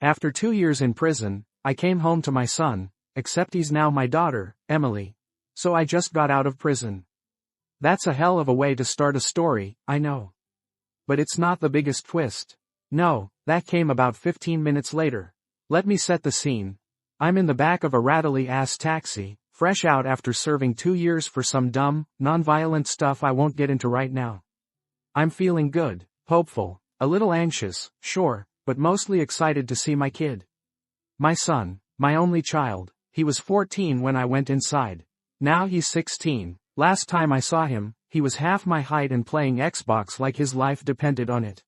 After 2 years in prison, I came home to my son, except he's now my daughter, Emily. So I just got out of prison. That's a hell of a way to start a story, I know. But it's not the biggest twist. No, that came about 15 minutes later. Let me set the scene. I'm in the back of a rattly-ass taxi, fresh out after serving 2 years for some dumb, non-violent stuff I won't get into right now. I'm feeling good, hopeful, a little anxious, sure, but mostly excited to see my kid. My son, my only child. He was 14 when I went inside. Now he's 16. Last time I saw him, he was half my height and playing Xbox like his life depended on it.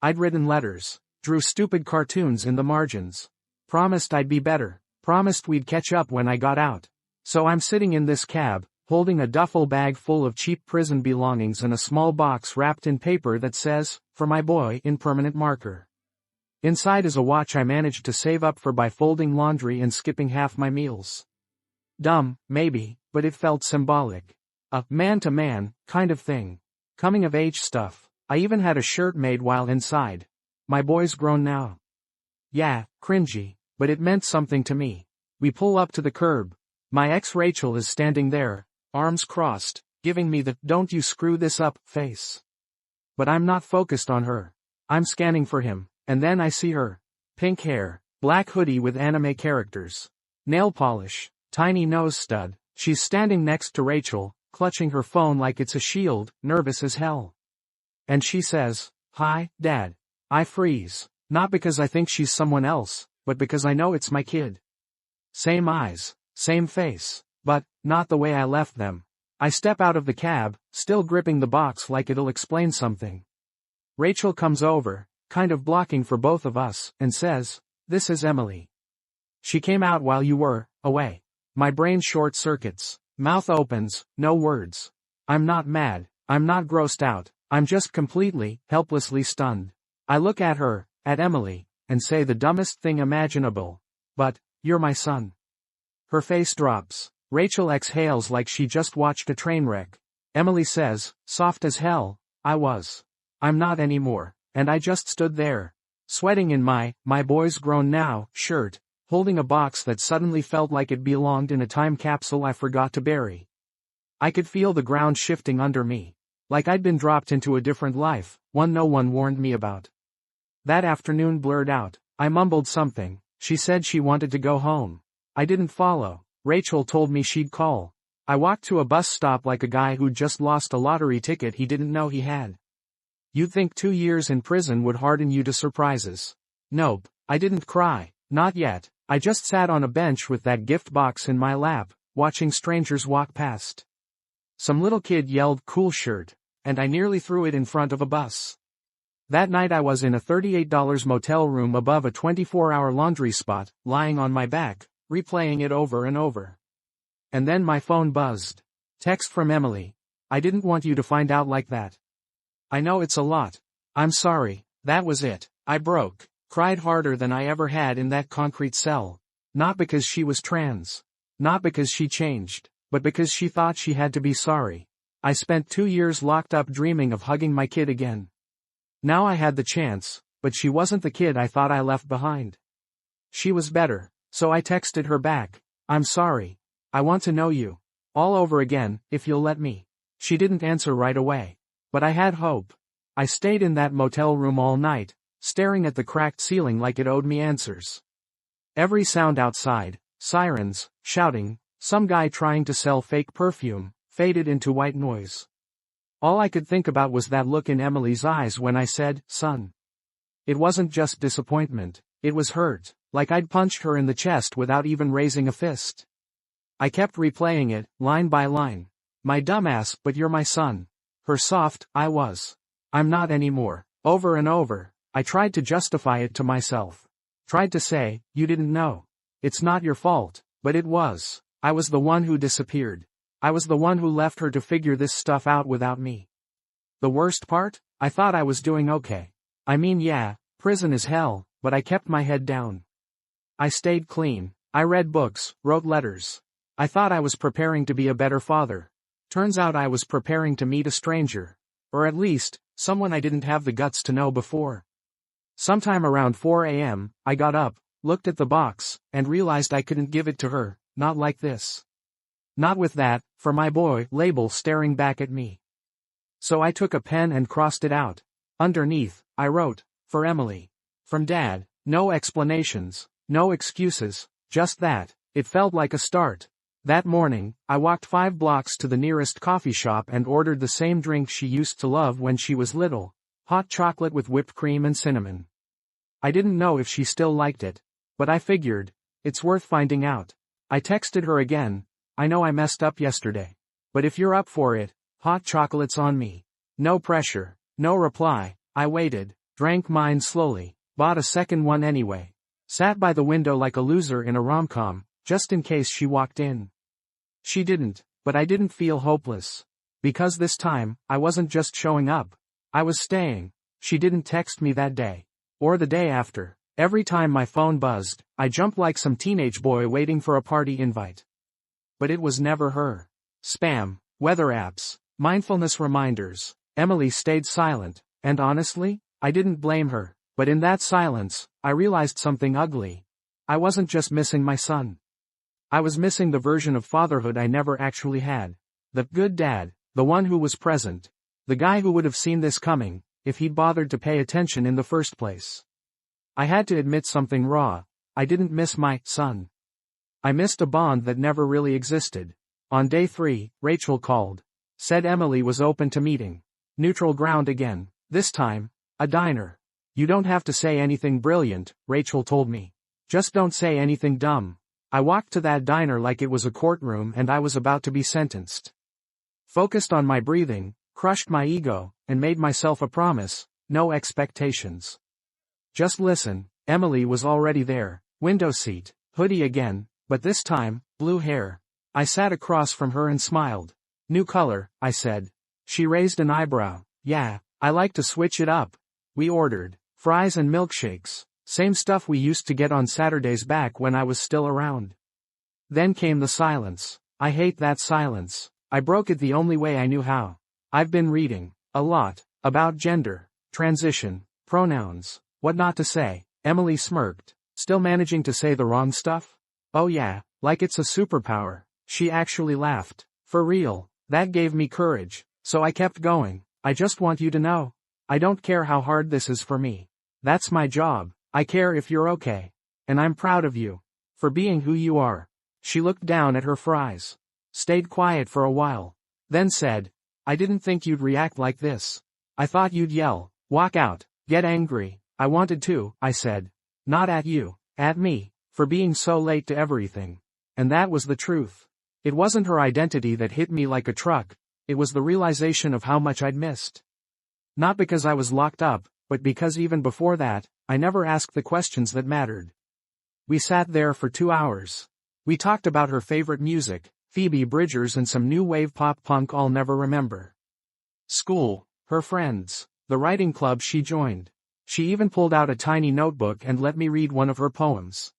I'd written letters, drew stupid cartoons in the margins. Promised I'd be better, promised we'd catch up when I got out. So I'm sitting in this cab, holding a duffel bag full of cheap prison belongings and a small box wrapped in paper that says, "For my boy," in permanent marker. Inside is a watch I managed to save up for by folding laundry and skipping half my meals. Dumb, maybe, but it felt symbolic. A man-to-man kind of thing. Coming-of-age stuff. I even had a shirt made while inside. My boy's grown now. Yeah, cringy, but it meant something to me. We pull up to the curb. My ex Rachel is standing there, arms crossed, giving me the "don't you screw this up" face. But I'm not focused on her. I'm scanning for him, and then I see her. Pink hair, black hoodie with anime characters. Nail polish, tiny nose stud. She's standing next to Rachel, clutching her phone like it's a shield, nervous as hell. And she says, "Hi, Dad." I freeze. Not because I think she's someone else, but because I know it's my kid. Same eyes, same face, but not the way I left them. I step out of the cab, still gripping the box like it'll explain something. Rachel comes over, kind of blocking for both of us, and says, "This is Emily. She came out while you were away." My brain short circuits, mouth opens, no words. I'm not mad, I'm not grossed out, I'm just completely, helplessly stunned. I look at her, at Emily, and say the dumbest thing imaginable. "But, you're my son." Her face drops. Rachel exhales like she just watched a train wreck. Emily says, soft as hell, "I was. I'm not anymore." And I just stood there, sweating in my boy's grown now shirt, holding a box that suddenly felt like it belonged in a time capsule I forgot to bury. I could feel the ground shifting under me. Like I'd been dropped into a different life, one no one warned me about. That afternoon blurred out. I mumbled something. She said she wanted to go home. I didn't follow. Rachel told me she'd call. I walked to a bus stop like a guy who'd just lost a lottery ticket he didn't know he had. You'd think 2 years in prison would harden you to surprises. Nope, I didn't cry, not yet. I just sat on a bench with that gift box in my lap, watching strangers walk past. Some little kid yelled "cool shirt," and I nearly threw it in front of a bus. That night I was in a $38 motel room above a 24-hour laundry spot, lying on my back, replaying it over and over. And then my phone buzzed. Text from Emily. "I didn't want you to find out like that. I know it's a lot. I'm sorry." That was it. I broke. Cried harder than I ever had in that concrete cell. Not because she was trans. Not because she changed, but because she thought she had to be sorry. I spent 2 years locked up dreaming of hugging my kid again. Now I had the chance, but she wasn't the kid I thought I left behind. She was better, so I texted her back, "I'm sorry. I want to know you. All over again, if you'll let me." She didn't answer right away. But I had hope. I stayed in that motel room all night, staring at the cracked ceiling like it owed me answers. Every sound outside, sirens, shouting, some guy trying to sell fake perfume, faded into white noise. All I could think about was that look in Emily's eyes when I said, "Son." It wasn't just disappointment, it was hurt, like I'd punched her in the chest without even raising a fist. I kept replaying it, line by line. "My dumbass, but you're my son." Her soft, "I was. I'm not anymore." Over and over, I tried to justify it to myself. Tried to say, "You didn't know. It's not your fault," but it was. I was the one who disappeared. I was the one who left her to figure this stuff out without me. The worst part? I thought I was doing okay. I mean, yeah, prison is hell, but I kept my head down. I stayed clean. I read books, wrote letters. I thought I was preparing to be a better father. Turns out I was preparing to meet a stranger. Or at least, someone I didn't have the guts to know before. Sometime around 4 a.m., I got up, looked at the box, and realized I couldn't give it to her, not like this. Not with that, for my boy, label staring back at me. So I took a pen and crossed it out. Underneath, I wrote, "For Emily. From Dad." No explanations, no excuses, just that. It felt like a start. That morning, I walked 5 blocks to the nearest coffee shop and ordered the same drink she used to love when she was little. Hot chocolate with whipped cream and cinnamon. I didn't know if she still liked it. But I figured, it's worth finding out. I texted her again, "I know I messed up yesterday. But if you're up for it, hot chocolate's on me." No pressure, no reply. I waited, drank mine slowly, bought a second one anyway. Sat by the window like a loser in a rom-com, just in case she walked in. She didn't, but I didn't feel hopeless. Because this time, I wasn't just showing up. I was staying. She didn't text me that day. Or the day after. Every time my phone buzzed, I jumped like some teenage boy waiting for a party invite. But it was never her. Spam, weather apps, mindfulness reminders. Emily stayed silent, and honestly, I didn't blame her. But in that silence, I realized something ugly. I wasn't just missing my son. I was missing the version of fatherhood I never actually had. The good dad, the one who was present. The guy who would have seen this coming, if he'd bothered to pay attention in the first place. I had to admit something raw. I didn't miss my son. I missed a bond that never really existed. On day 3, Rachel called. Said Emily was open to meeting. Neutral ground again. This time, a diner. "You don't have to say anything brilliant," Rachel told me. "Just don't say anything dumb." I walked to that diner like it was a courtroom and I was about to be sentenced. Focused on my breathing, crushed my ego, and made myself a promise, no expectations. Just listen. Emily was already there, window seat, hoodie again, but this time, blue hair. I sat across from her and smiled. "New color," I said. She raised an eyebrow. "Yeah, I like to switch it up." We ordered fries and milkshakes, same stuff we used to get on Saturdays back when I was still around. Then came the silence. I hate that silence. I broke it the only way I knew how. I've been reading a lot about gender, transition, pronouns, what not to say. Emily smirked, still managing to say the wrong stuff. "Oh yeah, like it's a superpower." She actually laughed. "For real." That gave me courage, so I kept going. "I just want you to know. I don't care how hard this is for me. That's my job. I care if you're okay. And I'm proud of you. For being who you are." She looked down at her fries. Stayed quiet for a while. Then said, "I didn't think you'd react like this. I thought you'd yell, walk out, get angry." "I wanted to," I said. "Not at you, at me, for being so late to everything." And that was the truth. It wasn't her identity that hit me like a truck, it was the realization of how much I'd missed. Not because I was locked up, but because even before that, I never asked the questions that mattered. We sat there for 2 hours. We talked about her favorite music, Phoebe Bridgers, and some new wave pop punk I'll never remember. School, her friends, the writing club she joined. She even pulled out a tiny notebook and let me read one of her poems.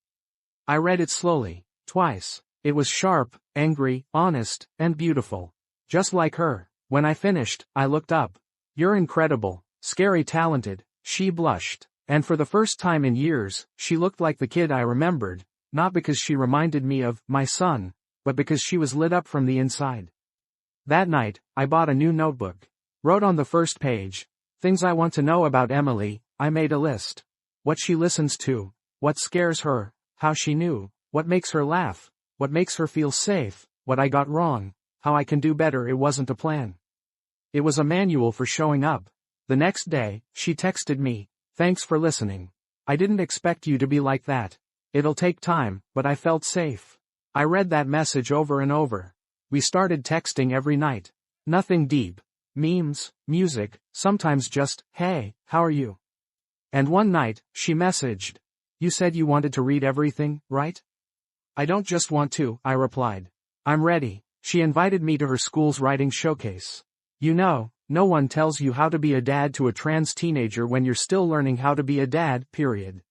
I read it slowly, twice. It was sharp, angry, honest, and beautiful. Just like her. When I finished, I looked up. "You're incredible, scary talented." She blushed. And for the first time in years, she looked like the kid I remembered, not because she reminded me of my son, but because she was lit up from the inside. That night, I bought a new notebook. Wrote on the first page, things I want to know about Emily. I made a list. What she listens to, what scares her, how she knew, what makes her laugh, what makes her feel safe, what I got wrong, how I can do better. It wasn't a plan. It was a manual for showing up. The next day, she texted me, "Thanks for listening. I didn't expect you to be like that. It'll take time," but I felt safe. I read that message over and over. We started texting every night. Nothing deep. Memes, music, sometimes just, "Hey, how are you?" And one night, she messaged, "You said you wanted to read everything, right?" "I don't just want to," I replied. "I'm ready." She invited me to her school's writing showcase. You know, no one tells you how to be a dad to a trans teenager when you're still learning how to be a dad, period.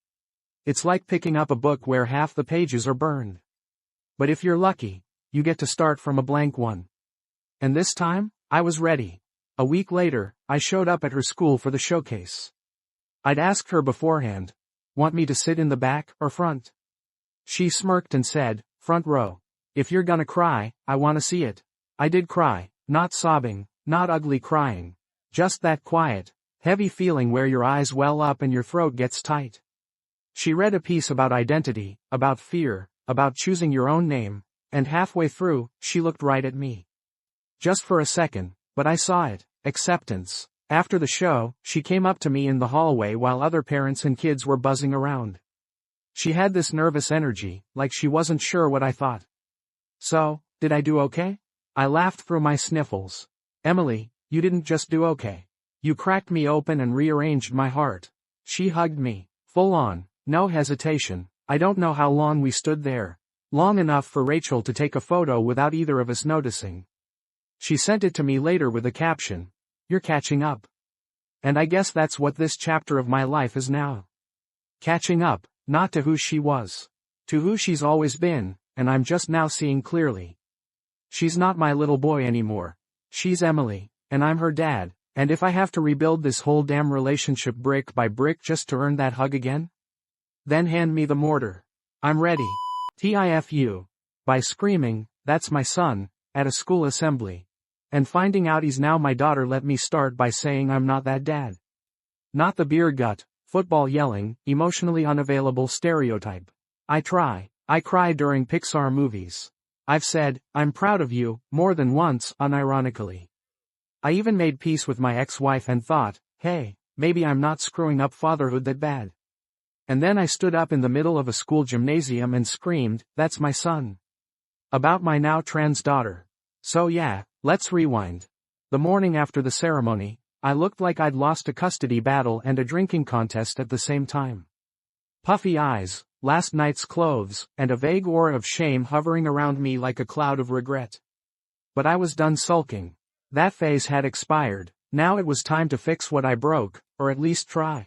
It's like picking up a book where half the pages are burned. But if you're lucky, you get to start from a blank one. And this time, I was ready. A week later, I showed up at her school for the showcase. I'd asked her beforehand. Want me to sit in the back or front? She smirked and said, front row. If you're gonna cry, I wanna see it. I did cry, not sobbing, not ugly crying. Just that quiet, heavy feeling where your eyes well up and your throat gets tight. She read a piece about identity, about fear, about choosing your own name, and halfway through, she looked right at me. Just for a second, but I saw it, acceptance. After the show, she came up to me in the hallway while other parents and kids were buzzing around. She had this nervous energy, like she wasn't sure what I thought. So, did I do okay? I laughed through my sniffles. Emily, you didn't just do okay. You cracked me open and rearranged my heart. She hugged me, full on, no hesitation. I don't know how long we stood there. Long enough for Rachel to take a photo without either of us noticing. She sent it to me later with a caption. You're catching up. And I guess that's what this chapter of my life is now. Catching up, not to who she was. To who she's always been, and I'm just now seeing clearly. She's not my little boy anymore. She's Emily, and I'm her dad, and if I have to rebuild this whole damn relationship brick by brick just to earn that hug again? Then hand me the mortar. I'm ready. Tifu. By screaming, that's my son, at a school assembly. And finding out he's now my daughter let me start by saying I'm not that dad. Not the beer gut, football yelling, emotionally unavailable stereotype. I cry during Pixar movies. I've said, I'm proud of you, more than once, unironically. I even made peace with my ex-wife and thought, hey, maybe I'm not screwing up fatherhood that bad. And then I stood up in the middle of a school gymnasium and screamed, that's my son. About my now trans daughter. So yeah, let's rewind. The morning after the ceremony, I looked like I'd lost a custody battle and a drinking contest at the same time. Puffy eyes, last night's clothes, and a vague aura of shame hovering around me like a cloud of regret. But I was done sulking. That phase had expired, now it was time to fix what I broke, or at least try.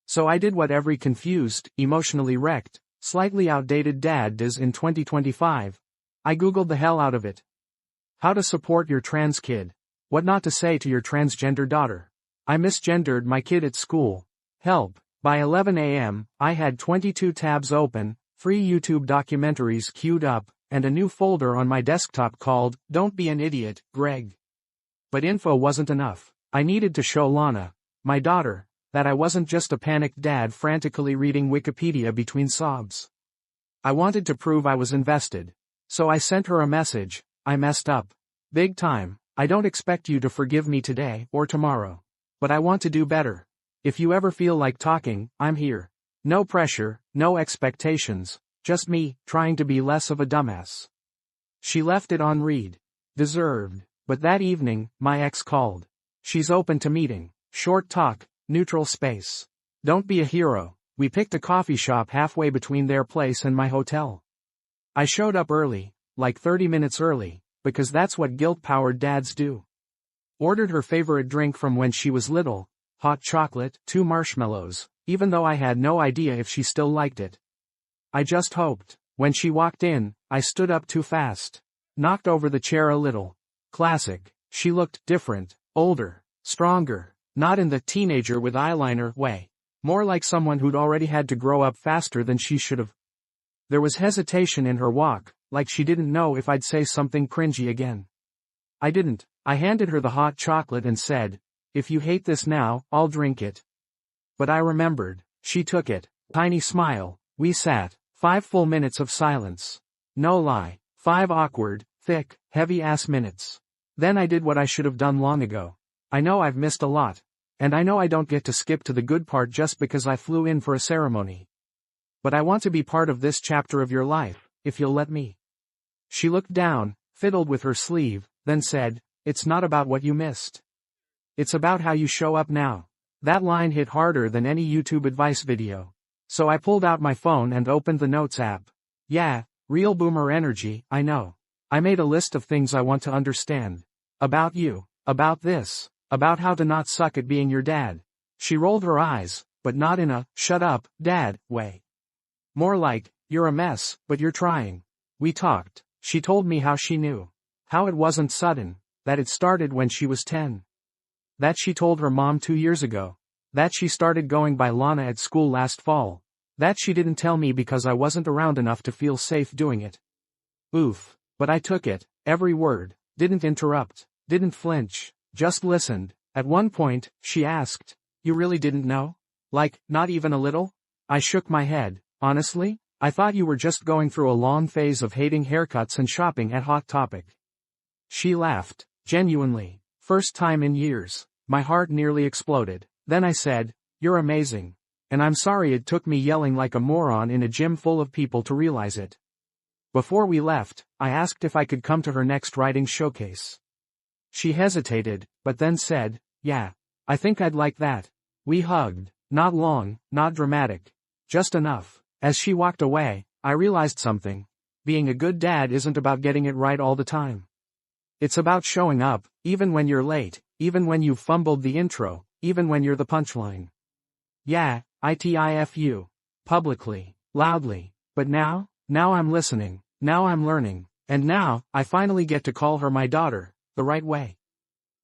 So I did what every confused, emotionally wrecked, slightly outdated dad does in 2025. I googled the hell out of it. How to support your trans kid. What not to say to your transgender daughter. I misgendered my kid at school. Help. By 11 a.m., I had 22 tabs open, 3 YouTube documentaries queued up, and a new folder on my desktop called, Don't Be an Idiot, Greg. But info wasn't enough. I needed to show Lana, my daughter, that I wasn't just a panicked dad frantically reading Wikipedia between sobs. I wanted to prove I was invested. So I sent her a message. I messed up. Big time. I don't expect you to forgive me today or tomorrow. But I want to do better. If you ever feel like talking, I'm here. No pressure, no expectations, just me, trying to be less of a dumbass. She left it on read. Deserved. But that evening, my ex called. She's open to meeting. Short talk, neutral space. Don't be a hero. We picked a coffee shop halfway between their place and my hotel. I showed up early, like 30 minutes early, because that's what guilt-powered dads do. Ordered her favorite drink from when she was little, hot chocolate, 2 marshmallows, even though I had no idea if she still liked it. I just hoped. When she walked in, I stood up too fast. Knocked over the chair a little. Classic. She looked different, older, stronger, not in the teenager with eyeliner way. More like someone who'd already had to grow up faster than she should have. There was hesitation in her walk, like she didn't know if I'd say something cringy again. I didn't. I handed her the hot chocolate and said, if you hate this now, I'll drink it. But I remembered. She took it. Tiny smile. We sat. 5 full minutes of silence. No lie. 5 awkward, thick, heavy-ass minutes. Then I did what I should have done long ago. I know I've missed a lot. And I know I don't get to skip to the good part just because I flew in for a ceremony. But I want to be part of this chapter of your life, if you'll let me. She looked down, fiddled with her sleeve, then said, it's not about what you missed. It's about how you show up now. That line hit harder than any YouTube advice video. So I pulled out my phone and opened the Notes app. Yeah, real boomer energy, I know. I made a list of things I want to understand. About you, about this, about how to not suck at being your dad. She rolled her eyes, but not in a, shut up, dad, way. More like, you're a mess, but you're trying. We talked. She told me how she knew. How it wasn't sudden, that it started when she was 10. That she told her mom 2 years ago. That she started going by Lana at school last fall. That she didn't tell me because I wasn't around enough to feel safe doing it. Oof. But I took it, every word, didn't interrupt, didn't flinch, just listened. At one point, she asked, "You really didn't know? Like, not even a little?" I shook my head. "Honestly? I thought you were just going through a long phase of hating haircuts and shopping at Hot Topic." She laughed, genuinely. First time in years. My heart nearly exploded. Then I said, "You're amazing. And I'm sorry it took me yelling like a moron in a gym full of people to realize it." Before we left, I asked if I could come to her next writing showcase. She hesitated, but then said, "Yeah, I think I'd like that." We hugged. Not long, not dramatic. Just enough. As she walked away, I realized something. Being a good dad isn't about getting it right all the time. It's about showing up, even when you're late, even when you've fumbled the intro, even when you're the punchline. Yeah, ITIFU. Publicly. Loudly. But now I'm listening. Now I'm learning. And now, I finally get to call her my daughter, the right way.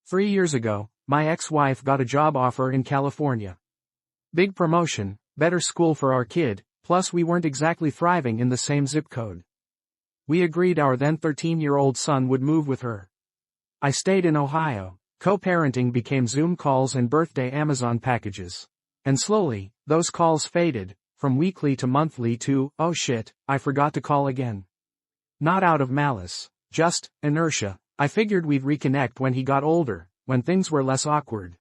3 years ago, my ex-wife got a job offer in California. Big promotion, better school for our kid, plus we weren't exactly thriving in the same zip code. We agreed our then 13-year-old son would move with her. I stayed in Ohio. Co-parenting became Zoom calls and birthday Amazon packages. And slowly, those calls faded, from weekly to monthly to, "Oh shit, I forgot to call again." Not out of malice. Just inertia. I figured we'd reconnect when he got older, when things were less awkward.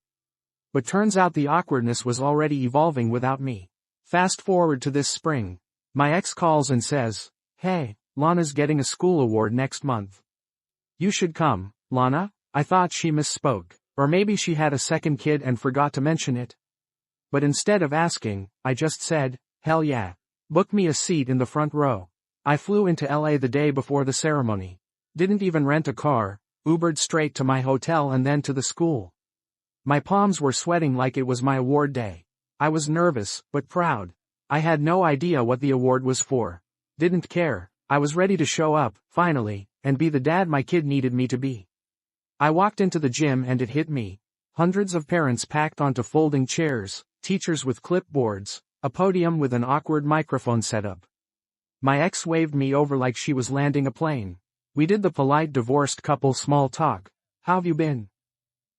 But turns out the awkwardness was already evolving without me. Fast forward to this spring. My ex calls and says, "Hey, Lana's getting a school award next month. You should come." Lana? I thought she misspoke, or maybe she had a second kid and forgot to mention it. But instead of asking, I just said, "Hell yeah. Book me a seat in the front row." I flew into LA the day before the ceremony. Didn't even rent a car, Ubered straight to my hotel and then to the school. My palms were sweating like it was my award day. I was nervous, but proud. I had no idea what the award was for. Didn't care. I was ready to show up, finally, and be the dad my kid needed me to be. I walked into the gym and it hit me. Hundreds of parents packed onto folding chairs, teachers with clipboards, a podium with an awkward microphone setup. My ex waved me over like she was landing a plane. We did the polite divorced couple small talk. "How've you been?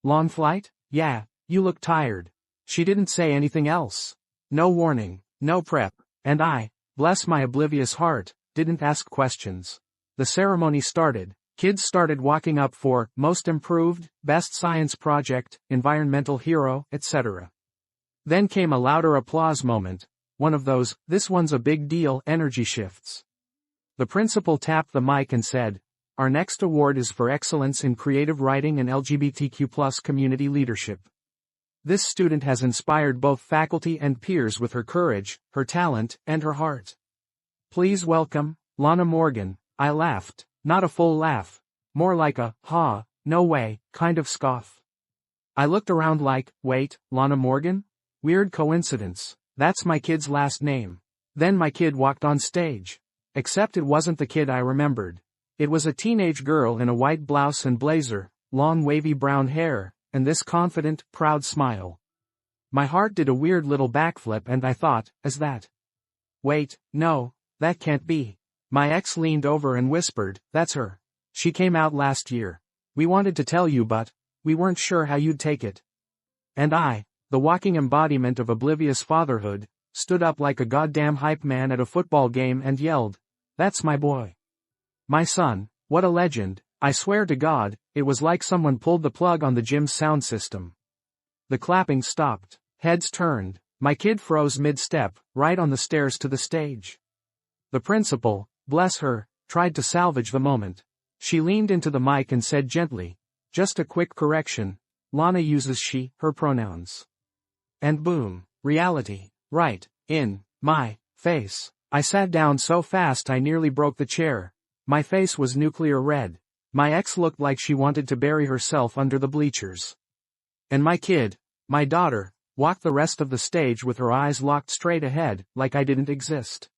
Long flight? Yeah, you look tired." She didn't say anything else. No warning, no prep, and I, bless my oblivious heart, didn't ask questions. The ceremony started. Kids started walking up for most improved, best science project, environmental hero, etc. Then came a louder applause moment, one of those, "this one's a big deal" energy shifts. The principal tapped the mic and said, "Our next award is for excellence in creative writing and LGBTQ+ community leadership. This student has inspired both faculty and peers with her courage, her talent, and her heart. Please welcome, Lana Morgan." I laughed, not a full laugh, more like a, "Ha, no way," kind of scoff. I looked around like, wait, Lana Morgan? Weird coincidence. That's my kid's last name. Then my kid walked on stage. Except it wasn't the kid I remembered. It was a teenage girl in a white blouse and blazer, long wavy brown hair, and this confident, proud smile. My heart did a weird little backflip and I thought, is that? Wait, no, that can't be. My ex leaned over and whispered, "That's her. She came out last year. We wanted to tell you but, we weren't sure how you'd take it." And I, the walking embodiment of oblivious fatherhood, stood up like a goddamn hype man at a football game and yelled, "That's my boy. My son, what a legend." I swear to God, it was like someone pulled the plug on the gym's sound system. The clapping stopped. Heads turned. My kid froze mid-step, right on the stairs to the stage. The principal, bless her, tried to salvage the moment. She leaned into the mic and said gently, "Just a quick correction. Lana uses she, her pronouns." And boom, reality, right, in my face. I sat down so fast I nearly broke the chair. My face was nuclear red. My ex looked like she wanted to bury herself under the bleachers. And my kid, my daughter, walked the rest of the stage with her eyes locked straight ahead, like I didn't exist.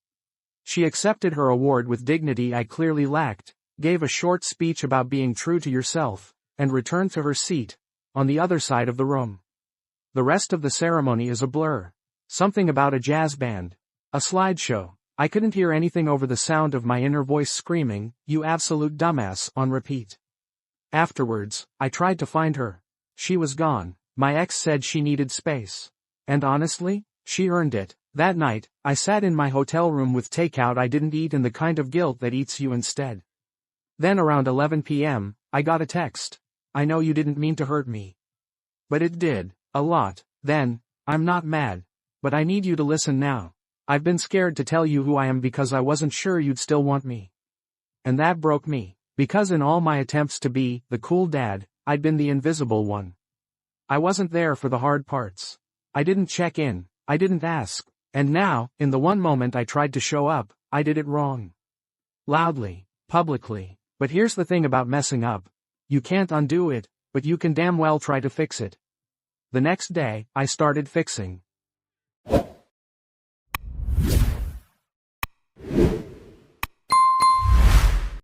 She accepted her award with dignity I clearly lacked, gave a short speech about being true to yourself, and returned to her seat, on the other side of the room. The rest of the ceremony is a blur. Something about a jazz band. A slideshow. I couldn't hear anything over the sound of my inner voice screaming, "You absolute dumbass," on repeat. Afterwards, I tried to find her. She was gone. My ex said she needed space. And honestly, she earned it. That night, I sat in my hotel room with takeout I didn't eat and the kind of guilt that eats you instead. Then around 11 p.m., I got a text. "I know you didn't mean to hurt me. But it did. A lot." Then, "I'm not mad. But I need you to listen now. I've been scared to tell you who I am because I wasn't sure you'd still want me." And that broke me. Because in all my attempts to be the cool dad, I'd been the invisible one. I wasn't there for the hard parts. I didn't check in. I didn't ask. And now, in the one moment I tried to show up, I did it wrong. Loudly. Publicly. But here's the thing about messing up. You can't undo it, but you can damn well try to fix it. The next day, I started fixing.